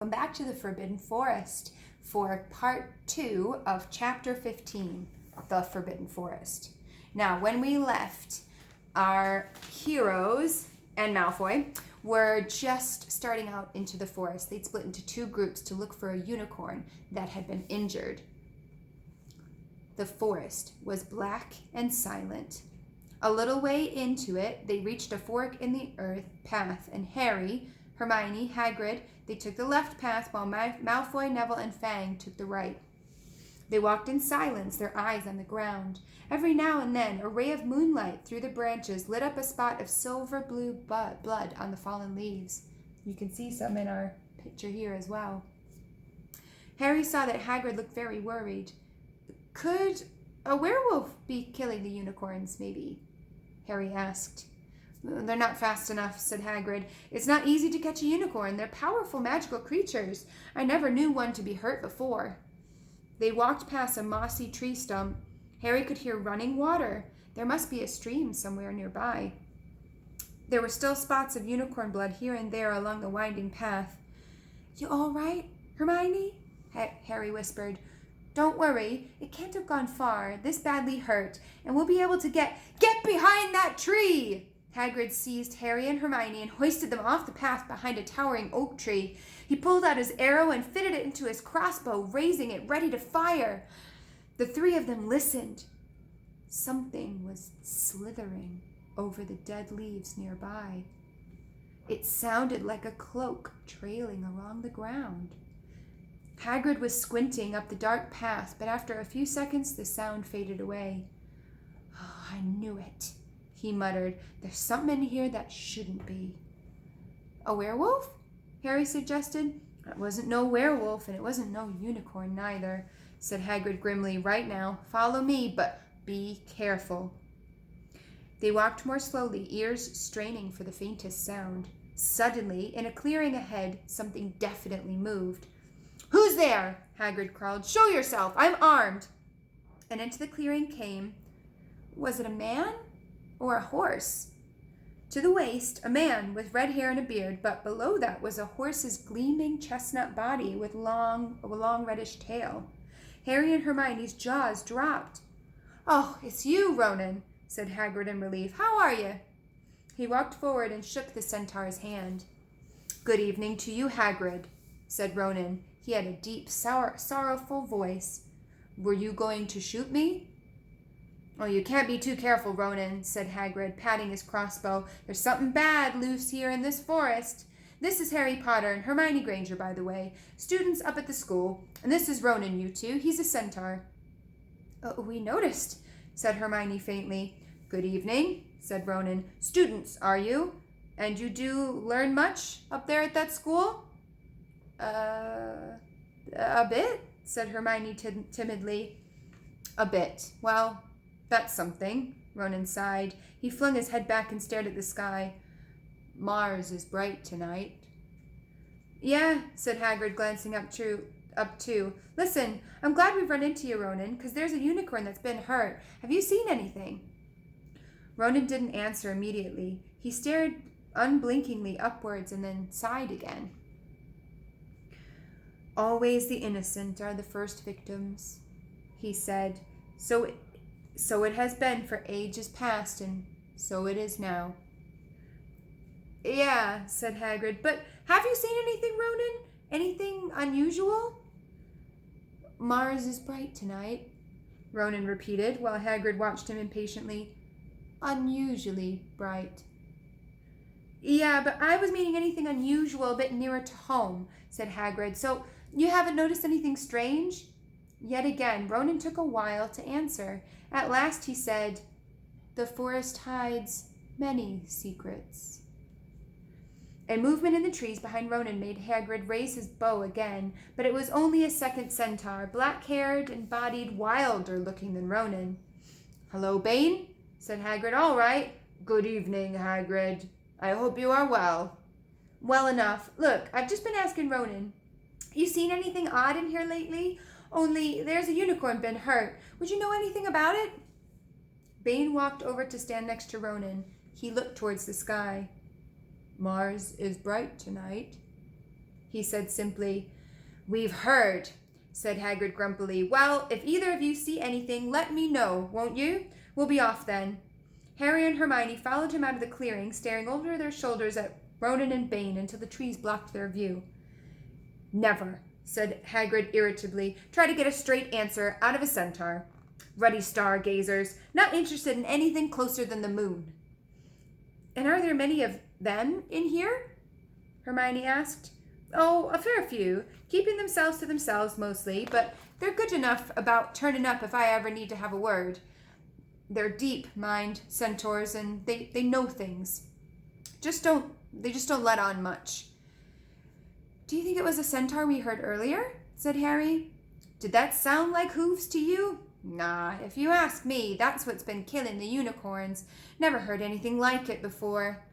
Welcome back to the Forbidden Forest for part 2 of chapter 15, the Forbidden Forest. Now, when we left, our heroes and Malfoy were just starting out into the forest. They'd split into two groups to look for a unicorn that had been injured. The forest was black and silent. A little way into it, they reached a fork in the earth path, and Harry, Hermione, Hagrid, they took the left path while Malfoy, Neville, and Fang took the right. They walked in silence, their eyes on the ground. Every now and then, a ray of moonlight through the branches lit up a spot of silver blue blood on the fallen leaves. You can see some in our picture here as well. Harry saw that Hagrid looked very worried. Could a werewolf be killing the unicorns, maybe? Harry asked. They're not fast enough, said Hagrid. It's not easy to catch a unicorn. They're powerful magical creatures. I never knew one to be hurt before. They walked past a mossy tree stump. Harry could hear running water. There must be a stream somewhere nearby. There were still spots of unicorn blood here and there along the winding path. You all right, Hermione? Harry whispered. Don't worry, it can't have gone far, this badly hurt, and we'll be able to get behind that tree! Hagrid seized Harry and Hermione and hoisted them off the path behind a towering oak tree. He pulled out his arrow and fitted it into his crossbow, raising it ready to fire. The three of them listened. Something was slithering over the dead leaves nearby. It sounded like a cloak trailing along the ground. Hagrid was squinting up the dark path, but after a few seconds the sound faded away. Oh, I knew it, he muttered. There's something in here that shouldn't be. A werewolf? Harry suggested. It wasn't no werewolf, and it wasn't no unicorn neither, said Hagrid grimly. Right now, follow me, but be careful. They walked more slowly, ears straining for the faintest sound. Suddenly, in a clearing ahead, something definitely moved. Who's there? Hagrid called. Show yourself. I'm armed. And into the clearing came, was it a man or a horse? To the waist, a man with red hair and a beard, but below that was a horse's gleaming chestnut body with a long reddish tail. Harry and Hermione's jaws dropped. Oh, it's you, Ronan, said Hagrid in relief. How are you? He walked forward and shook the centaur's hand. Good evening to you, Hagrid, said Ronan. He had a deep, sorrowful voice. Were you going to shoot me? Oh, you can't be too careful, Ronan, said Hagrid, patting his crossbow. There's something bad loose here in this forest. This is Harry Potter and Hermione Granger, by the way, students up at the school. And this is Ronan, you two. He's a centaur. Oh, we noticed, said Hermione faintly. Good evening, said Ronan. Students, are you? And you do learn much up there at that school? A bit, said Hermione timidly. A bit. Well, that's something, Ronan sighed. He flung his head back and stared at the sky. Mars is bright tonight. Yeah, said Hagrid, glancing up too. Listen, I'm glad we've run into you, Ronan, because there's a unicorn that's been hurt. Have you seen anything? Ronan didn't answer immediately. He stared unblinkingly upwards and then sighed again. Always the innocent are the first victims, he said. So it has been for ages past, and so it is now. Yeah, said Hagrid, but have you seen anything, Ronan? Anything unusual? Mars is bright tonight, Ronan repeated, while Hagrid watched him impatiently. Unusually bright. Yeah, but I was meaning anything unusual a bit nearer to home, said Hagrid. So you haven't noticed anything strange? Yet again, Ronan took a while to answer. At last he said, The forest hides many secrets. A movement in the trees behind Ronan made Hagrid raise his bow again, but it was only a second centaur, black-haired and bodied, wilder looking than Ronan. Hello, Bane, said Hagrid. All right. Good evening, Hagrid. I hope you are well. Well enough. Look, I've just been asking Ronan. You seen anything odd in here lately? Only there's a unicorn been hurt. Would you know anything about it? Bane walked over to stand next to Ronan. He looked towards the sky. Mars is bright tonight. he said simply. "We've heard," said Hagrid grumpily. "Well, if either of you see anything, let me know, won't you? We'll be off then." Harry and Hermione followed him out of the clearing, staring over their shoulders at Ronan and Bane until the trees blocked their view. "Never," said Hagrid irritably. "Try to get a straight answer out of a centaur. Ruddy stargazers, not interested in anything closer than the moon." "And are there many of them in here?" Hermione asked. "Oh, a fair few, keeping themselves to themselves mostly, but they're good enough about turning up if I ever need to have a word. They're deep-mind centaurs, and they know things. They just don't let on much." "Do you think it was a centaur we heard earlier?" said Harry. "Did that sound like hooves to you? Nah, if you ask me, that's what's been killing the unicorns. Never heard anything like it before."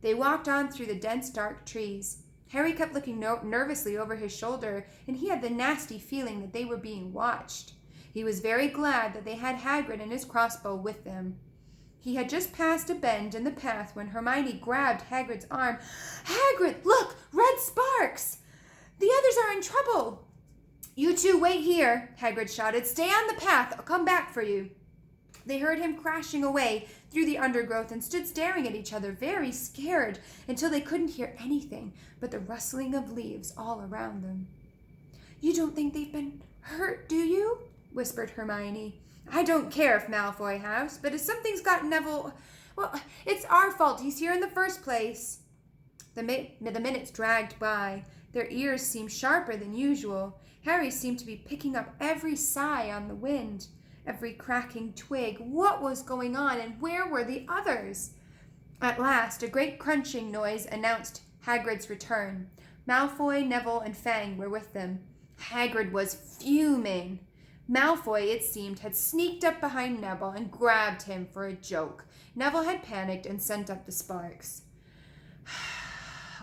They walked on through the dense, dark trees. Harry kept looking nervously over his shoulder, and he had the nasty feeling that they were being watched. He was very glad that they had Hagrid and his crossbow with them. He had just passed a bend in the path when Hermione grabbed Hagrid's arm. "Hagrid, look! Red sparks! The others are in trouble!" "You two wait here," Hagrid shouted. "Stay on the path. I'll come back for you." They heard him crashing away through the undergrowth and stood staring at each other, very scared, until they couldn't hear anything but the rustling of leaves all around them. "You don't think they've been hurt, do you?" whispered Hermione. "I don't care if Malfoy has, but if something's got Neville, well, it's our fault he's here in the first place." The minutes dragged by. Their ears seemed sharper than usual. Harry seemed to be picking up every sigh on the wind, every cracking twig. What was going on, and where were the others? At last, a great crunching noise announced Hagrid's return. Malfoy, Neville, and Fang were with them. Hagrid was fuming. Malfoy, it seemed, had sneaked up behind Neville and grabbed him for a joke. Neville had panicked and sent up the sparks.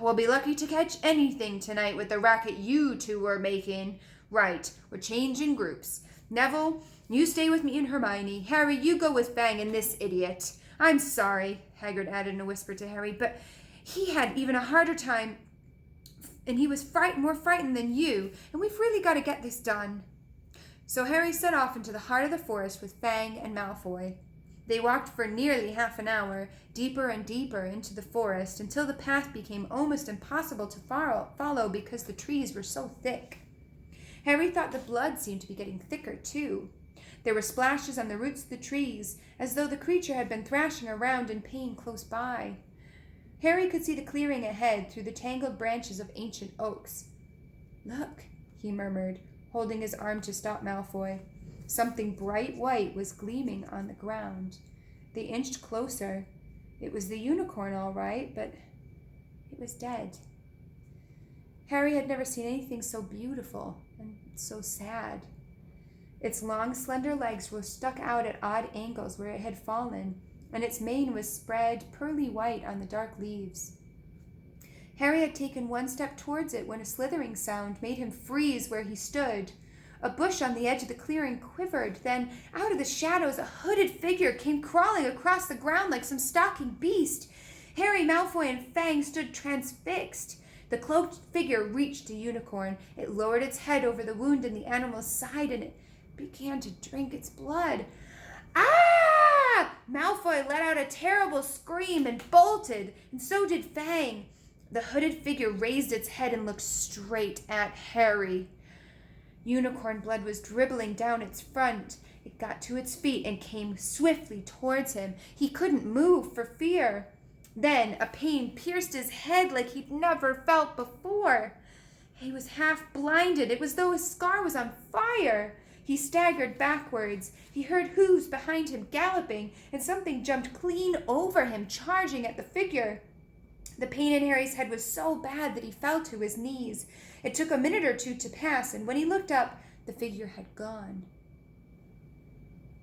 "We'll be lucky to catch anything tonight with the racket you two are making. Right, we're changing groups. Neville, you stay with me and Hermione. Harry, you go with Fang and this idiot. I'm sorry," Hagrid added in a whisper to Harry, "but he had even a harder time, and he was more frightened than you, and we've really got to get this done." So Harry set off into the heart of the forest with Fang and Malfoy. They walked for nearly half an hour, deeper and deeper into the forest, until the path became almost impossible to follow because the trees were so thick. Harry thought the blood seemed to be getting thicker, too. There were splashes on the roots of the trees, as though the creature had been thrashing around in pain close by. Harry could see the clearing ahead through the tangled branches of ancient oaks. "Look," he murmured, holding his arm to stop Malfoy. Something bright white was gleaming on the ground. They inched closer. It was the unicorn, all right, but it was dead. Harry had never seen anything so beautiful and so sad. Its long, slender legs were stuck out at odd angles where it had fallen, and its mane was spread pearly white on the dark leaves. Harry had taken one step towards it when a slithering sound made him freeze where he stood. A bush on the edge of the clearing quivered. Then, out of the shadows, a hooded figure came crawling across the ground like some stalking beast. Harry, Malfoy, and Fang stood transfixed. The cloaked figure reached the unicorn. It lowered its head over the wound in the animal's side, and it began to drink its blood. "Ah!" Malfoy let out a terrible scream and bolted, and so did Fang. The hooded figure raised its head and looked straight at Harry. Unicorn blood was dribbling down its front. It got to its feet and came swiftly towards him. He couldn't move for fear. Then a pain pierced his head like he'd never felt before. He was half blinded. It was though his scar was on fire. He staggered backwards. He heard hooves behind him galloping, and something jumped clean over him, charging at the figure. The pain in Harry's head was so bad that he fell to his knees. It took a minute or two to pass, and when he looked up, the figure had gone.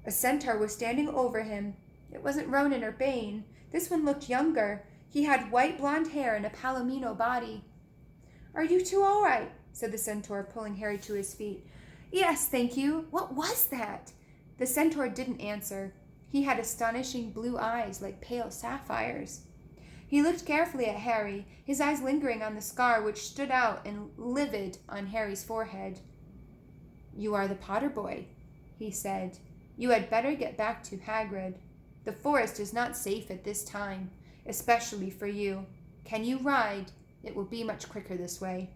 A centaur was standing over him. It wasn't Ronan or Bane. This one looked younger. He had white blonde hair and a palomino body. "Are you two all right?" said the centaur, pulling Harry to his feet. "Yes, thank you. What was that?" The centaur didn't answer. He had astonishing blue eyes like pale sapphires. He looked carefully at Harry, his eyes lingering on the scar which stood out and livid on Harry's forehead. "You are the Potter boy," he said. "You had better get back to Hagrid. The forest is not safe at this time, especially for you. Can you ride? It will be much quicker this way."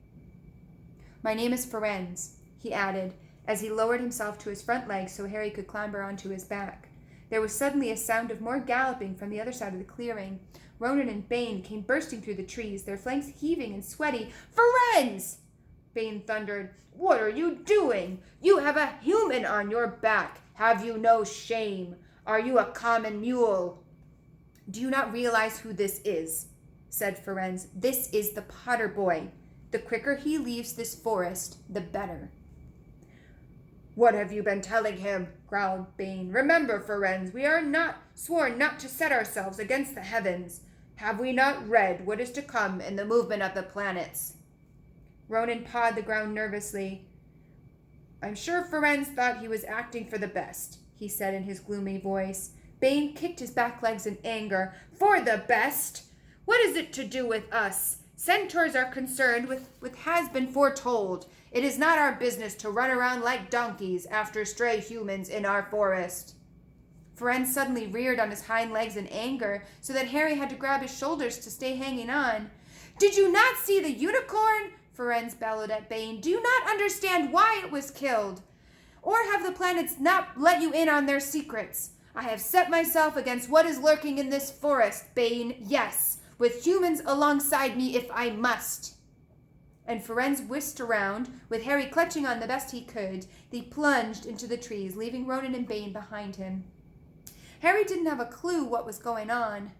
"My name is Firenze," he added, as he lowered himself to his front legs so Harry could clamber onto his back. There was suddenly a sound of more galloping from the other side of the clearing. Ronan and Bane came bursting through the trees, their flanks heaving and sweaty. "Firenze!" Bane thundered. "What are you doing? You have a human on your back. Have you no shame? Are you a common mule?" "Do you not realize who this is?" said Firenze. "This is the Potter boy. The quicker he leaves this forest, the better." "What have you been telling him?" growled Bane. "Remember, Firenze, we are not sworn not to set ourselves against the heavens. Have we not read what is to come in the movement of the planets?" Ronan pawed the ground nervously. "I'm sure Firenze thought he was acting for the best," he said in his gloomy voice. Bane kicked his back legs in anger. "For the best? What is it to do with us? Centaurs are concerned with has been foretold. It is not our business to run around like donkeys after stray humans in our forest." Firenze suddenly reared on his hind legs in anger, so that Harry had to grab his shoulders to stay hanging on. "Did you not see the unicorn?" Firenze bellowed at Bane. "Do you not understand why it was killed? Or have the planets not let you in on their secrets? I have set myself against what is lurking in this forest, Bane, yes, with humans alongside me if I must." And Firenze whisked around, with Harry clutching on the best he could. They plunged into the trees, leaving Ronan and Bane behind him. Harry didn't have a clue what was going on.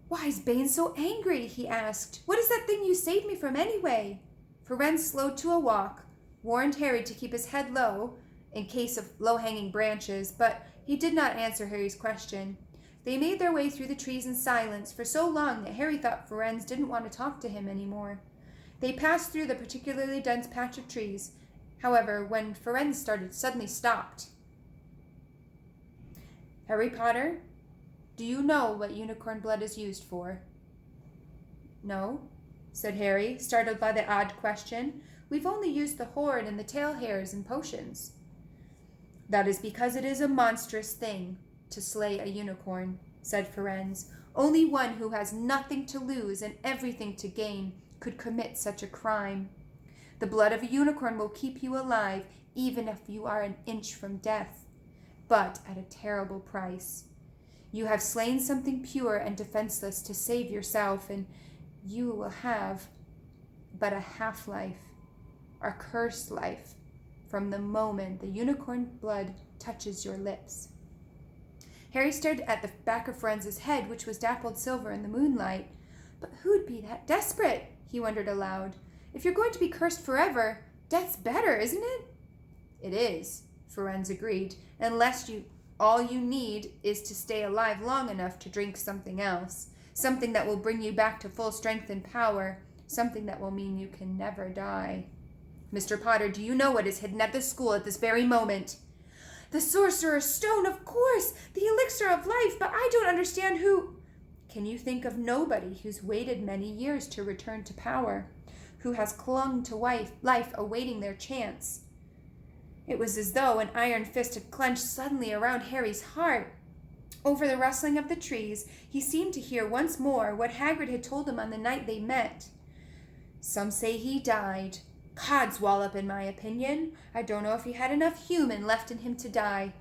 "Why is Bane so angry?" he asked. "What is that thing you saved me from anyway?" Firenze slowed to a walk, warned Harry to keep his head low in case of low-hanging branches, but he did not answer Harry's question. They made their way through the trees in silence for so long that Harry thought Firenze didn't want to talk to him anymore. They passed through the particularly dense patch of trees, however, when Firenze suddenly stopped. "Harry Potter, do you know what unicorn blood is used for?" "No," said Harry, startled by the odd question. "We've only used the horn and the tail hairs in potions." "That is because it is a monstrous thing to slay a unicorn," said Firenze. "Only one who has nothing to lose and everything to gain could commit such a crime. The blood of a unicorn will keep you alive, even if you are an inch from death, but at a terrible price. You have slain something pure and defenseless to save yourself, and you will have but a half-life, a cursed life, from the moment the unicorn blood touches your lips." Harry stared at the back of Firenze's head, which was dappled silver in the moonlight. But who'd be that desperate? He wondered aloud. "If you're going to be cursed forever, death's better, isn't it?" "It is," Firenze agreed, "unless all you need is to stay alive long enough to drink something else, something that will bring you back to full strength and power, something that will mean you can never die. Mr. Potter, do you know what is hidden at this school at this very moment?" "The Sorcerer's Stone, of course! The elixir of life, but I don't understand who—" "Can you think of nobody who's waited many years to return to power, who has clung to life awaiting their chance?" It was as though an iron fist had clenched suddenly around Harry's heart. Over the rustling of the trees, he seemed to hear once more what Hagrid had told him on the night they met. "Some say he died. Codswallop, in my opinion. I don't know if he had enough human left in him to die."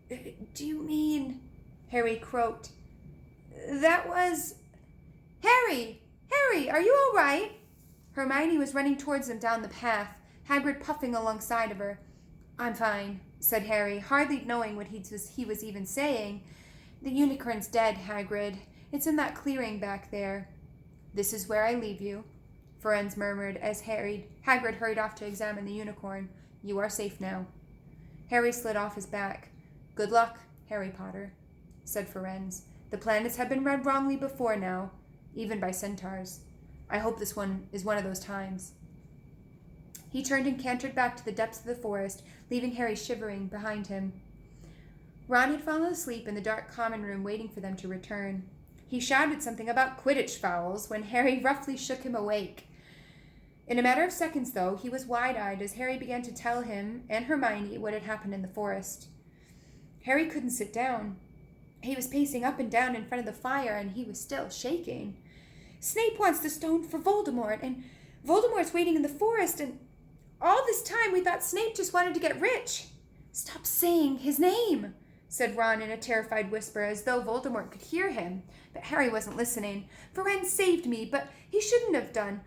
"Do you mean—" Harry croaked. "That was— Harry! Harry, are you all right?" Hermione was running towards them down the path, Hagrid puffing alongside of her. "I'm fine," said Harry, hardly knowing what he was even saying. "The unicorn's dead, Hagrid. It's in that clearing back there." "This is where I leave you," Firenze murmured as Hagrid hurried off to examine the unicorn. "You are safe now." Harry slid off his back. "Good luck, Harry Potter," said Firenze. "The planets have been read wrongly before now, even by centaurs. I hope this one is one of those times." He turned and cantered back to the depths of the forest, leaving Harry shivering behind him. Ron had fallen asleep in the dark common room, waiting for them to return. He shouted something about Quidditch fouls when Harry roughly shook him awake. In a matter of seconds, though, he was wide-eyed as Harry began to tell him and Hermione what had happened in the forest. Harry couldn't sit down. He was pacing up and down in front of the fire, and he was still shaking. Snape wants the stone for Voldemort, and Voldemort's waiting in the forest, and all this time we thought Snape just wanted to get rich. Stop saying his name, said Ron in a terrified whisper, as though Voldemort could hear him. But Harry wasn't listening. Firenze saved me, but he shouldn't have done.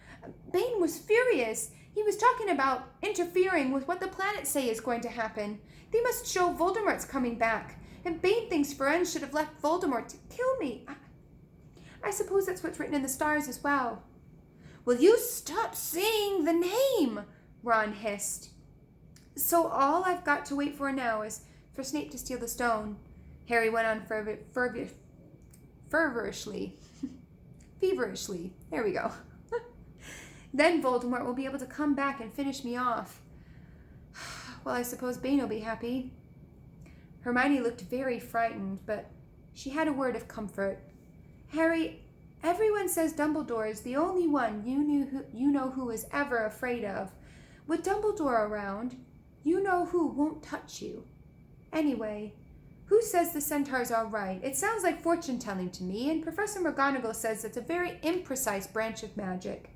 Bane was furious. He was talking about interfering with what the planets say is going to happen. They must show Voldemort's coming back. And Bane thinks Firenze should have left Voldemort to kill me. I suppose that's what's written in the stars as well. Will you stop saying the name? Ron hissed. So all I've got to wait for now is for Snape to steal the stone. Harry went on feverishly. There we go. Then Voldemort will be able to come back and finish me off. Well, I suppose Bane will be happy. Hermione looked very frightened, but she had a word of comfort. Harry, everyone says Dumbledore is the only one you know who is ever afraid of. With Dumbledore around, you know who won't touch you. Anyway, who says the centaurs are right? It sounds like fortune-telling to me, and Professor McGonagall says it's a very imprecise branch of magic.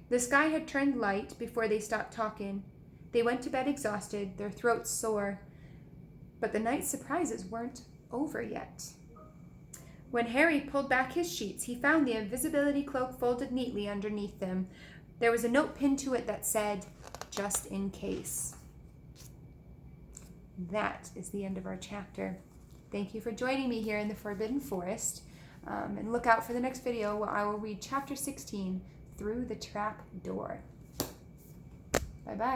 The sky had turned light before they stopped talking. They went to bed exhausted, their throats sore. But the night's surprises weren't over yet. When Harry pulled back his sheets, he found the invisibility cloak folded neatly underneath them. There was a note pinned to it that said, "Just in case." That is the end of our chapter. Thank you for joining me here in the Forbidden Forest. And look out for the next video where I will read Chapter 16, Through the Trap Door. Bye-bye.